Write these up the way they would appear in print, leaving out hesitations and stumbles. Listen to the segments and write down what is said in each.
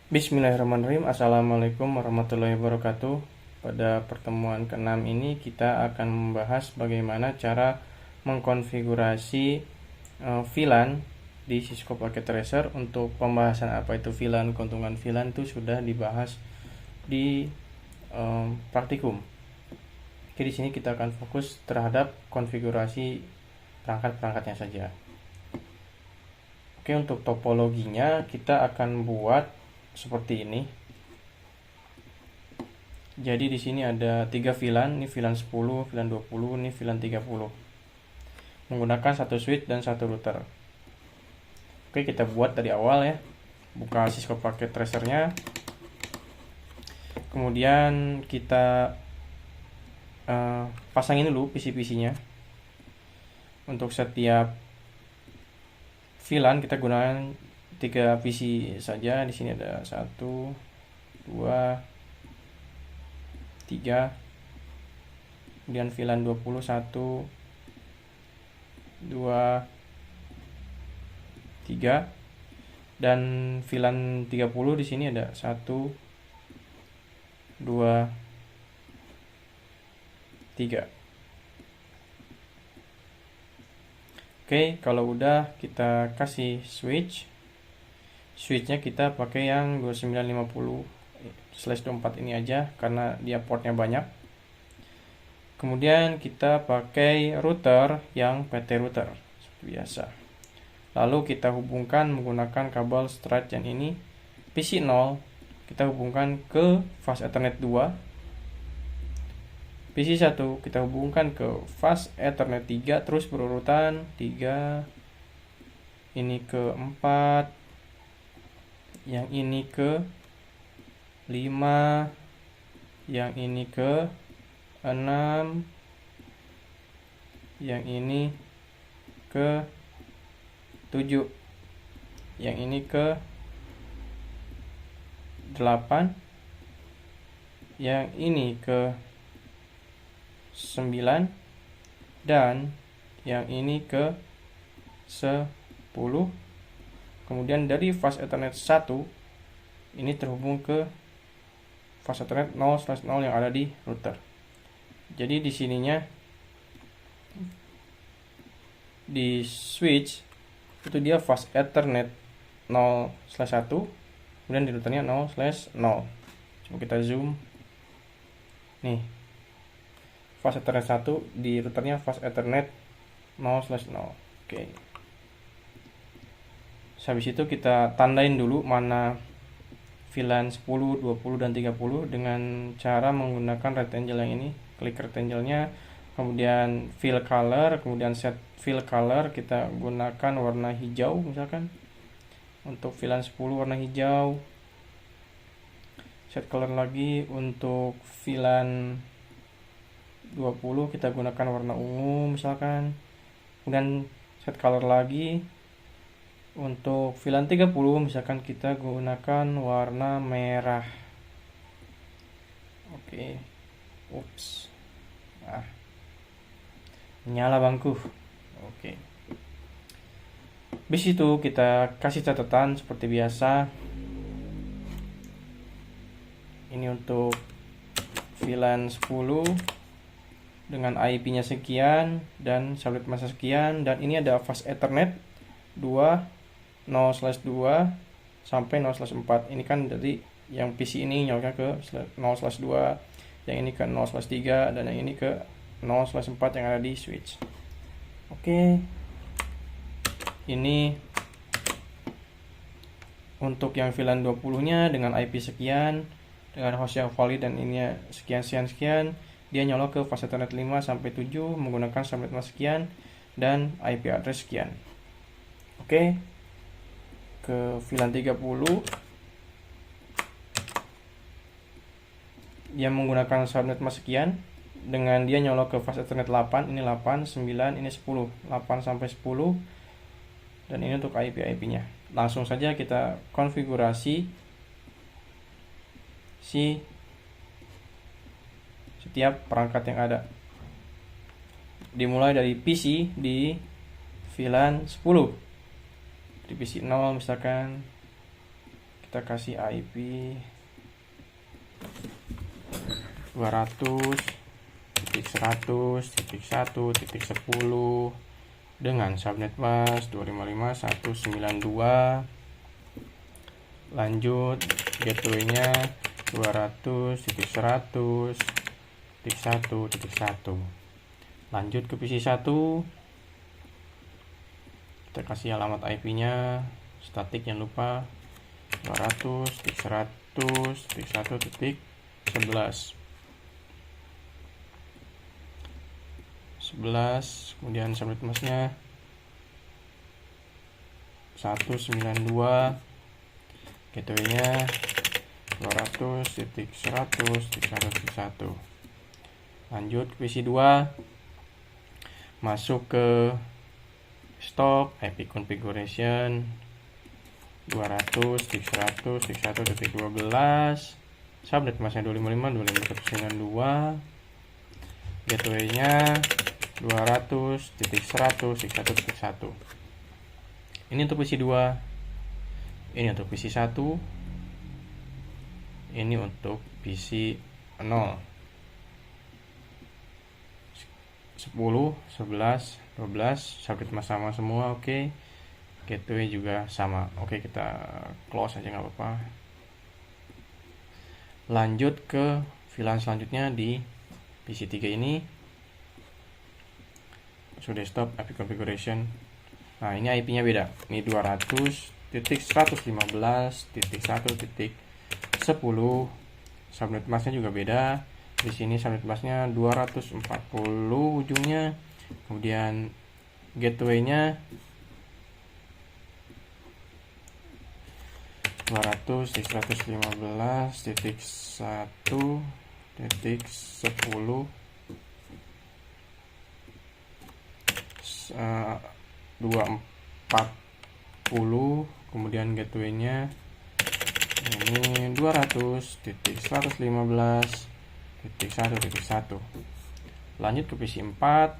Bismillahirrahmanirrahim. Assalamualaikum warahmatullahi wabarakatuh. Pada pertemuan ke-6 ini kita akan membahas bagaimana cara mengkonfigurasi VLAN di Cisco Packet Tracer. Untuk pembahasan apa itu VLAN, keuntungan VLAN itu sudah dibahas di praktikum. Oke, di sini kita akan fokus terhadap konfigurasi perangkat-perangkatnya saja. Oke, untuk topologinya kita akan buat seperti ini. Jadi di sini ada 3 VLAN, ini VLAN 10, VLAN 20, ini VLAN 30. Menggunakan satu switch dan satu router. Oke, kita buat dari awal ya. Buka Cisco Packet Tracer-nya. Kemudian kita pasangin dulu PC-PC-nya. Untuk setiap VLAN kita gunakan 3 PC saja. Di sini ada 1, 2, 3. Kemudian VLAN 21, 2, 3. Dan VLAN 30 di sini ada 1, 2, 3. Oke, kalau udah kita kasih switchnya kita pakai yang 2950/24 ini aja karena dia portnya banyak. Kemudian kita pakai router yang PT router seperti biasa. Lalu kita hubungkan menggunakan kabel straight yang ini. PC 0 kita hubungkan ke fast Ethernet 2. PC 1 kita hubungkan ke fast Ethernet 3, terus berurutan 3, ini ke 4, yang ini ke 5, yang ini ke 6, yang ini ke 7, yang ini ke 8, yang ini ke 9, dan yang ini ke 10. Kemudian dari fast Ethernet 1 ini terhubung ke fast Ethernet 0/0 yang ada di router. Jadi di sininya di switch itu dia fast Ethernet 0/1, kemudian di routernya 0/0. Coba kita zoom. Nih, fast Ethernet 1 di routernya fast Ethernet 0/0. Oke. Habis itu kita tandain dulu mana VLAN 10, 20, dan 30 dengan cara menggunakan rectangle yang ini. Klik rectangle-nya, kemudian fill color, kemudian set fill color, kita gunakan warna hijau misalkan. Untuk VLAN 10 warna hijau. Set color lagi untuk VLAN 20 kita gunakan warna ungu misalkan. Kemudian set color lagi untuk VLAN 30 misalkan kita gunakan warna merah. Oke. Ups. Nyala bangku. Oke. Habis itu kita kasih catatan seperti biasa. Ini untuk VLAN 10 dengan IP-nya sekian dan subnet masa sekian, dan ini ada fast Ethernet 2 0/2 sampai 0/4. Ini kan dari yang PC ini nyoloknya ke 0/2, yang ini ke 0/3, dan yang ini ke 0/4 yang ada di switch. Oke. Ini untuk yang VLAN 20-nya dengan IP sekian, dengan host yang valid dan ini sekian, dia nyolok ke fast Ethernet 5 sampai 7 menggunakan subnet sekian dan IP address sekian. Oke. Ke VLAN 30 dia menggunakan subnet sekian dengan dia nyolok ke fast Ethernet 8, ini 8, 9, ini 10, 8 sampai 10, dan ini untuk IP-nya. Langsung saja kita konfigurasi setiap perangkat yang ada. Dimulai dari PC di VLAN 10. Di PC 0 misalkan kita kasih IP 200.100.1.10 dengan subnet mask 255.192. Lanjut, gateway-nya 200.100.1.1. Lanjut ke PC 1, kita kasih alamat IP-nya statik, jangan lupa 200.100.1.11. Kemudian subnet masknya 192, gateway-nya 200.100.1.1. Lanjut ke PC 2, masuk ke stop IP configuration 200.100.1.12, subnet masknya 255.25192, gateway-nya 200.100.1.1. Ini untuk PC 2, ini untuk PC 1, ini untuk PC 0. 10, 11, 12, subnet mask sama semua, oke. Gateway juga sama, oke. Kita close aja, nggak apa-apa. Lanjut ke VLAN selanjutnya di PC 3 ini. Sudah desktop IP configuration. Nah, ini IP-nya beda. Ini 200.115.1.10. Subnet masknya juga beda. Di sini subnet masknya 240 ujungnya. Kemudian gateway-nya 200.115.1.10 240. Kemudian gateway-nya ini 200.115.1.1. Lanjut ke PC 4,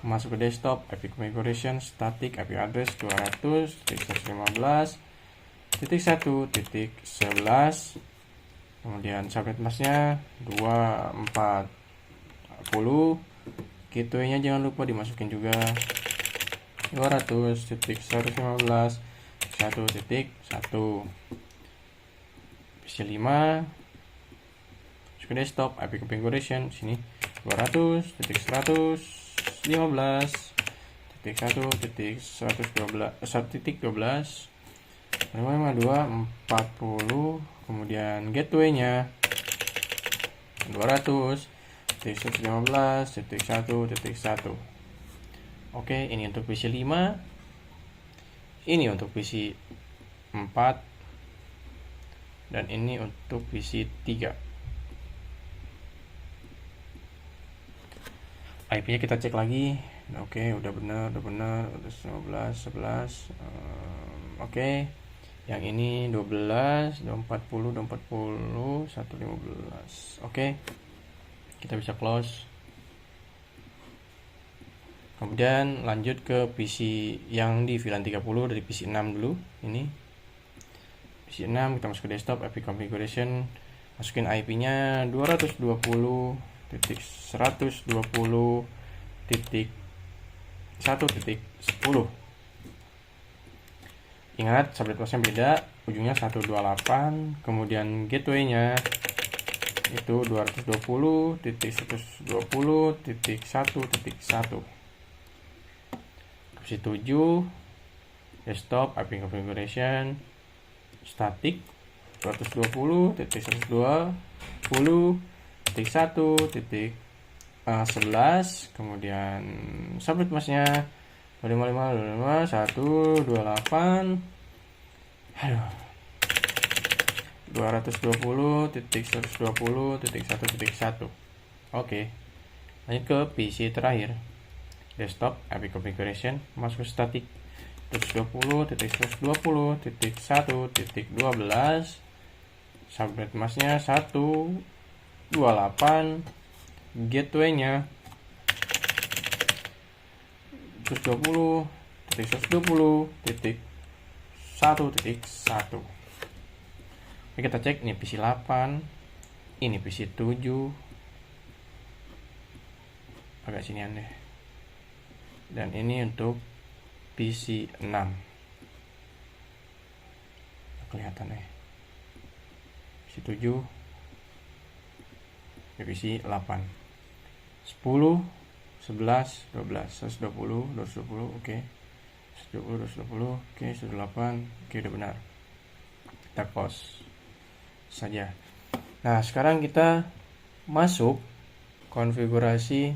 masuk ke desktop IP configuration static IP address 200.115.1.11. kemudian subnet masknya 240, gateway-nya jangan lupa dimasukin juga 200.115.1.1. PC 5, masuk ke desktop IP configuration sini 200.100.1.1.12 240, kemudian gateway-nya 200.115.1.1. Oke, ini untuk PC 5, ini untuk PC 4, dan ini untuk PC 3. IP-nya kita cek lagi. Oke, udah benar, udah 15, 11. Oke. Yang ini 12, 240, 115. Oke. Kita bisa close. Kemudian lanjut ke PC yang di VLAN 30 dari PC 6 dulu. Ini PC 6, kita masuk ke desktop IP configuration, masukin IP-nya 220.120.1.10. Ingat, subnet masknya beda, ujungnya 128, kemudian gateway-nya itu 220.120.1.1. Opsi 7, desktop IP configuration static 220.120.1.11, kemudian subnet masknya 255.128. 220.120.1.1. Oke. Lanjut ke PC terakhir. Desktop IP configuration, masuk ke static 220.120.1.12. Subnet masknya 128, gateway-nya 120.120.1.11. 1.1. Oke, kita cek ini PC 8, ini PC 7, agak sinian deh, dan ini untuk PC 6. Kelihatan ya, PC 7, PC 8, 10, 11, 12, 120, 220, oke, 120, 220, oke, 108, oke, udah benar. Kita close saja. Nah, sekarang kita masuk konfigurasi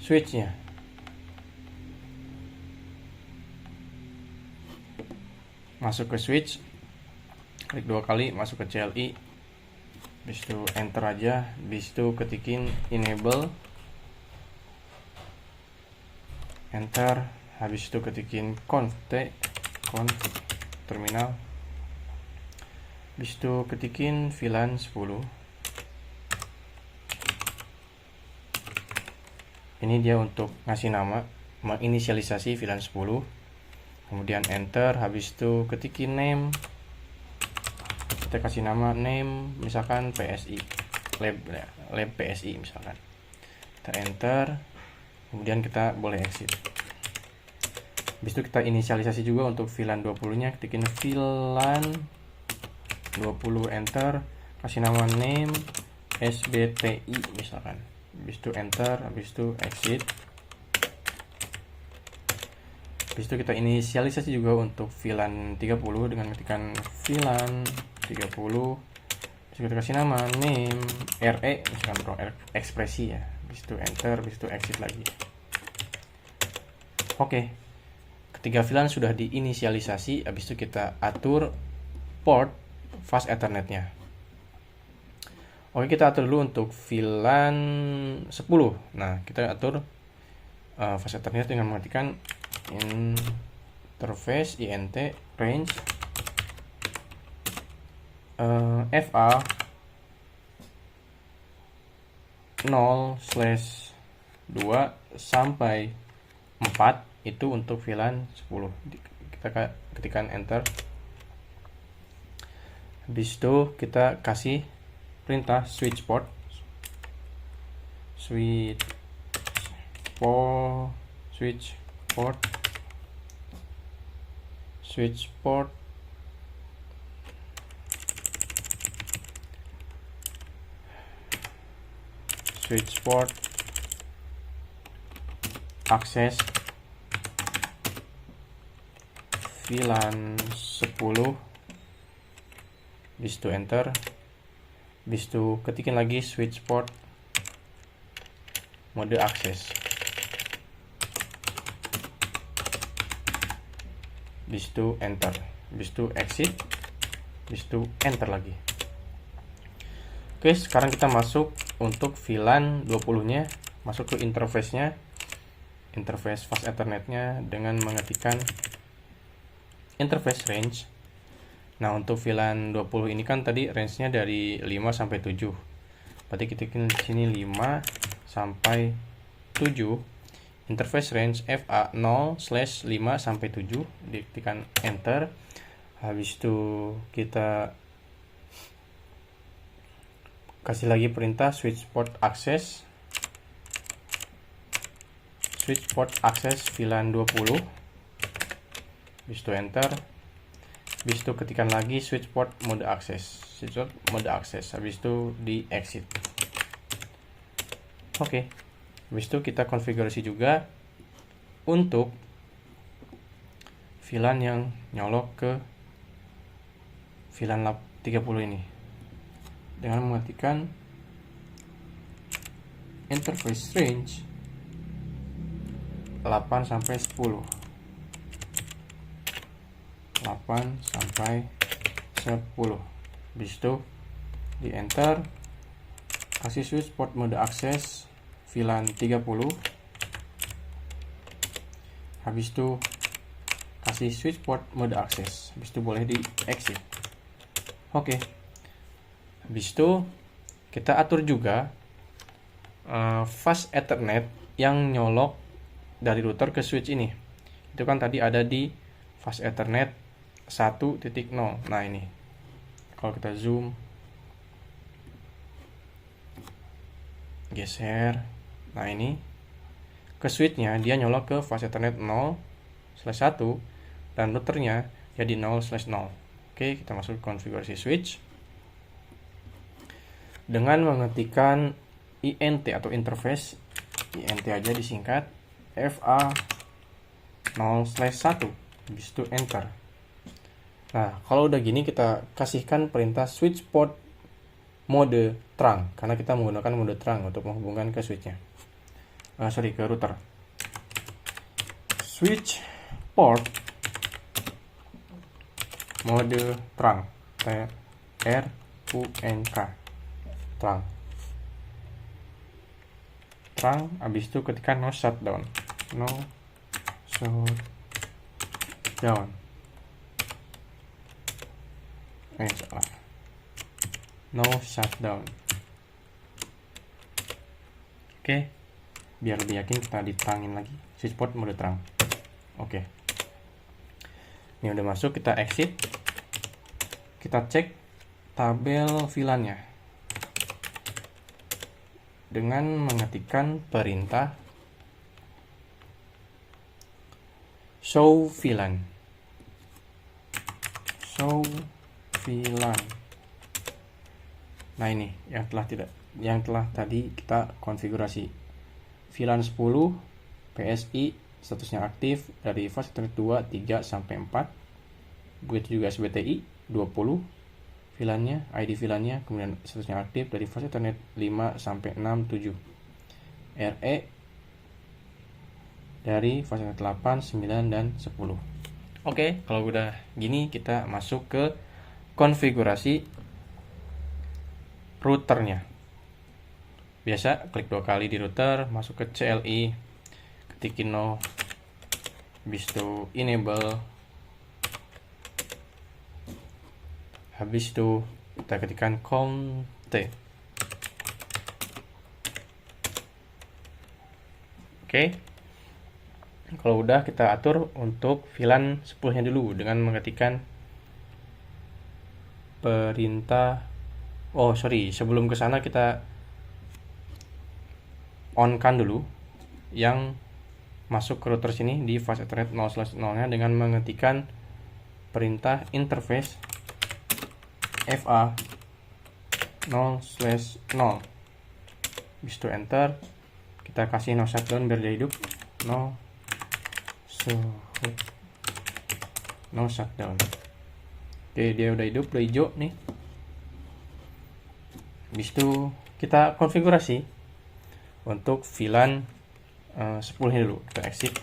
switch-nya. Masuk ke switch, klik 2 kali, masuk ke CLI, habis itu enter aja, habis itu ketikin enable, enter, habis itu ketikin conf terminal, habis itu ketikin VLAN 10. Ini dia untuk ngasih nama, menginisialisasi VLAN 10. Kemudian enter, habis itu ketikin name, kita kasih nama name misalkan PSI lab PSI misalkan. Kita enter, kemudian kita boleh exit. Habis itu kita inisialisasi juga untuk VLAN 20 nya, ketikin VLAN 20, enter, kasih nama name SBTI misalkan. Habis itu enter, habis itu exit. Habis itu kita inisialisasi juga untuk VLAN 30 dengan ketikan VLAN 30. Habis itu kita kasih nama name RE misalkan pro ekspresi ya. Habis itu enter, habis itu exit lagi. Oke. Ketiga VLAN sudah diinisialisasi, habis itu kita atur port fast Ethernet-nya. Oke, kita atur dulu untuk VLAN 10. Nah, kita atur fast Ethernet dengan mengetikkan interface int range FA 0/2 sampai 4 itu untuk VLAN 10. Kita ketikkan enter. Habis itu kita kasih perintah switch port akses VLAN 10. Habis itu enter. Habis itu ketikin lagi switch port mode akses. Habis itu enter. Habis itu exit. Habis itu enter lagi. Oke, sekarang kita masuk untuk VLAN 20 nya, masuk ke interface-nya, interface fast Ethernet-nya dengan mengetikkan interface range. Nah, untuk VLAN 20 ini kan tadi range-nya dari 5 sampai 7. Berarti kita klik di sini 5 sampai 7. Interface range FA 0/5 sampai 7, diketikkan enter. Habis itu kita kasih lagi perintah switch port access VLAN 20. Habis itu enter. Habis itu ketikkan lagi switch port mode akses. Habis itu di exit. Oke. Habis itu kita konfigurasi juga untuk VLAN yang nyolok ke VLAN 30 ini dengan mengetikkan interface range 8 sampai 10. 8 sampai 10. Habis itu di enter, kasih switch port mode akses VLAN 30. Habis itu kasih switch port mode akses. Habis itu boleh di exit. Oke. Habis itu kita atur juga fast Ethernet yang nyolok dari router ke switch ini. Itu kan tadi ada di fast Ethernet 1.0. Nah, ini kalau kita zoom, geser, nah ini ke switchnya dia nyolok ke fast Ethernet 0/1 dan routernya jadi 0/0. Oke, kita masuk ke konfigurasi switch dengan mengetikkan INT atau interface, INT aja disingkat, FA 0/1, habis itu enter. Nah, kalau udah gini kita kasihkan perintah switch port mode terang, karena kita menggunakan mode terang untuk menghubungkan ke switchnya, ke router. Switch port mode terang, TRUNK, terang, habis itu ketika no shutdown, salah, no shutdown. Oke, biar lebih yakin kita diterangin lagi, switch port mode terang. Oke, ini udah masuk, kita exit, kita cek tabel VLAN-nya dengan mengetikkan perintah show VLAN. Nah, ini yang telah tadi kita konfigurasi. VLAN 10 PSI statusnya aktif dari fast Ethernet 2, 3 sampai 4. Begitu juga SBTI 20 VLAN-nya, ID VLAN-nya, kemudian statusnya aktif dari fast Ethernet 5 sampai 6, 7. RE dari fast Ethernet 8, 9 dan 10. Oke, kalau udah gini kita masuk ke konfigurasi routernya. Biasa klik 2 kali di router, masuk ke CLI, ketikin no, habis itu enable, habis itu kita ketikkan COMT. Oke, kalau udah kita atur untuk VLAN 10-nya dulu dengan mengetikkan perintah, sebelum ke sana kita on kan dulu yang masuk ke router sini di fast Ethernet 0/0-nya dengan mengetikkan perintah interface FA 0/0. Habis itu enter, kita kasih no shutdown biar dia hidup, no shutdown. Oke, dia udah hidup, udah hijau nih. Habis itu kita konfigurasi untuk VLAN 10 dulu. Kita exit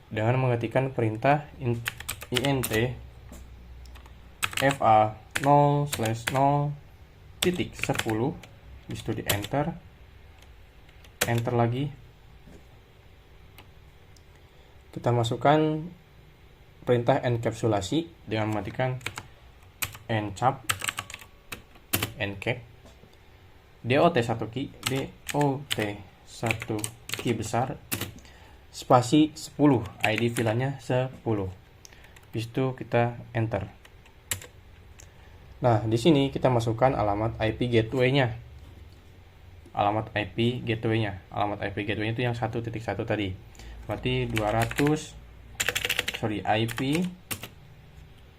dengan mengetikkan perintah INT FA 0/0.10. Habis itu di enter lagi, kita masukkan perintah enkapsulasi dengan mematikan encap DOT 1 key besar, spasi 10, ID VLAN-nya 10. Habis itu kita enter. Nah, di sini kita masukkan alamat IP gateway-nya. Alamat IP gateway-nya itu yang 1.1 tadi. Berarti IP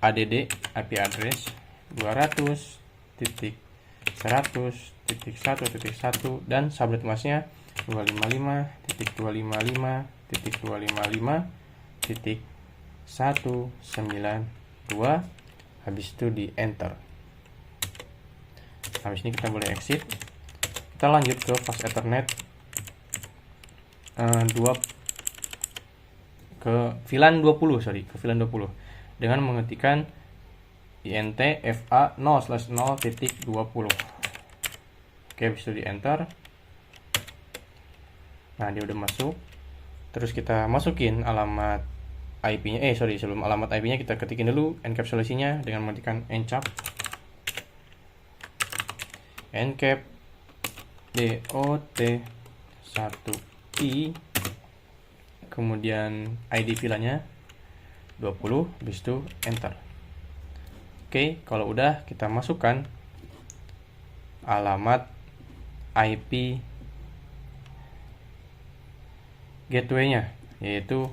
address 200.100.1.1 dan subnet mask-nya 255.255.255.192. Habis itu di enter. Habis ini kita boleh exit. Kita lanjut ke fast Ethernet 2 ke VLAN 20 dengan mengetikkan INT FA 0/0.20. Oke, habis itu di enter. Nah, dia udah masuk. Terus kita masukin alamat IP-nya. Sebelum alamat IP-nya kita ketikin dulu enkapsulasinya dengan mengetikkan encap dot1i, kemudian ID VLAN-nya 20, habis itu enter. Oke, kalau udah kita masukkan alamat IP gateway-nya, yaitu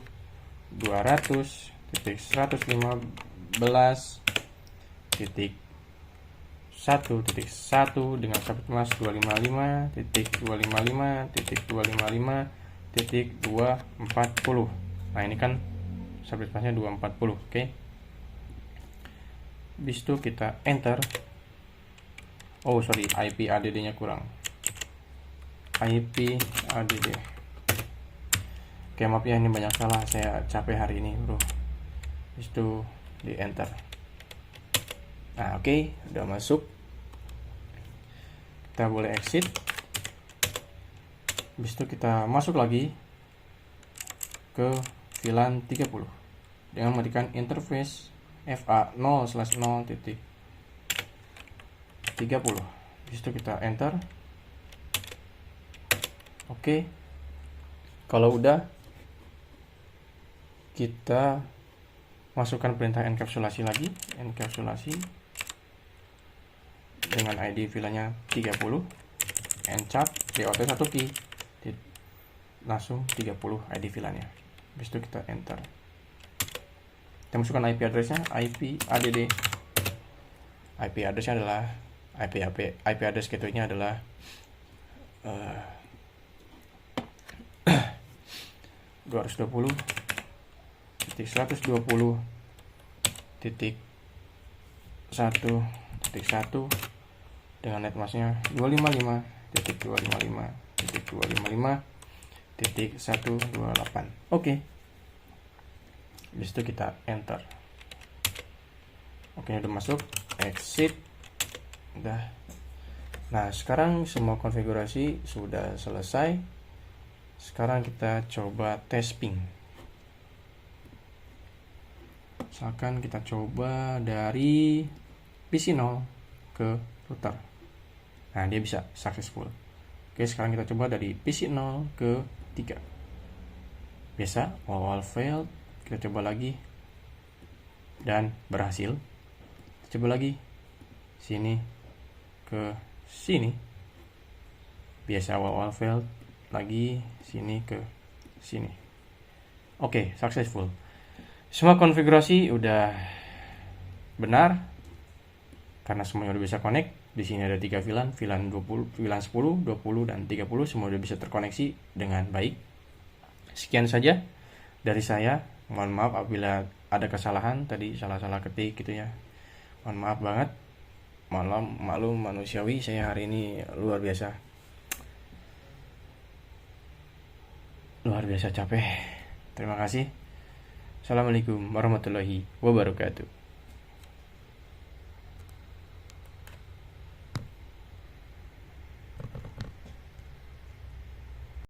200.115.1.1 dengan subnet mask 255.255.255.240. Nah, ini kan subnet masknya 240. Oke. Habis itu kita enter. Oh, sorry, IP ADD-nya kurang. IP ADD. Oke, maaf ya, ini banyak salah, saya capek hari ini, bro. Habis itu di enter. Nah, oke, udah masuk. Kita boleh exit. Habis itu kita masuk lagi ke VLAN 30 dengan mematikan interface FA 0/0.30. Habis itu kita enter. Oke. Kalau udah, kita masukkan perintah enkapsulasi lagi, enkapsulasi dengan ID VLAN-nya 30, encap DOT1 key, langsung 30 ID VLAN-nya. Habis itu kita enter. Kita masukkan IP address-nya, IP ADD. IP address-nya adalah IP address gateway-nya adalah 220.120.1.1 dengan net masknya 255.255.255.128. Oke. Habis itu kita enter. Oke, udah masuk, exit. Udah. Nah, sekarang semua konfigurasi sudah selesai. Sekarang kita coba tes ping. Misalkan kita coba dari PC 0 ke router. Nah, dia bisa successful. Oke, sekarang kita coba dari PC 0 ke 3. Biasa, all failed. Kita coba lagi. Dan berhasil. Kita coba lagi. Sini ke sini. Biasa, all failed. Lagi sini ke sini. Oke, successful. Semua konfigurasi udah benar karena semuanya udah bisa connect. Di sini ada 3 VLAN, VLAN 20, VLAN 10, 20 dan 30 semua udah bisa terkoneksi dengan baik. Sekian saja dari saya. Mohon maaf apabila ada kesalahan tadi, salah-salah ketik gitu ya. Mohon maaf banget. Maklum manusiawi, saya hari ini luar biasa capek. Terima kasih. Assalamualaikum warahmatullahi wabarakatuh.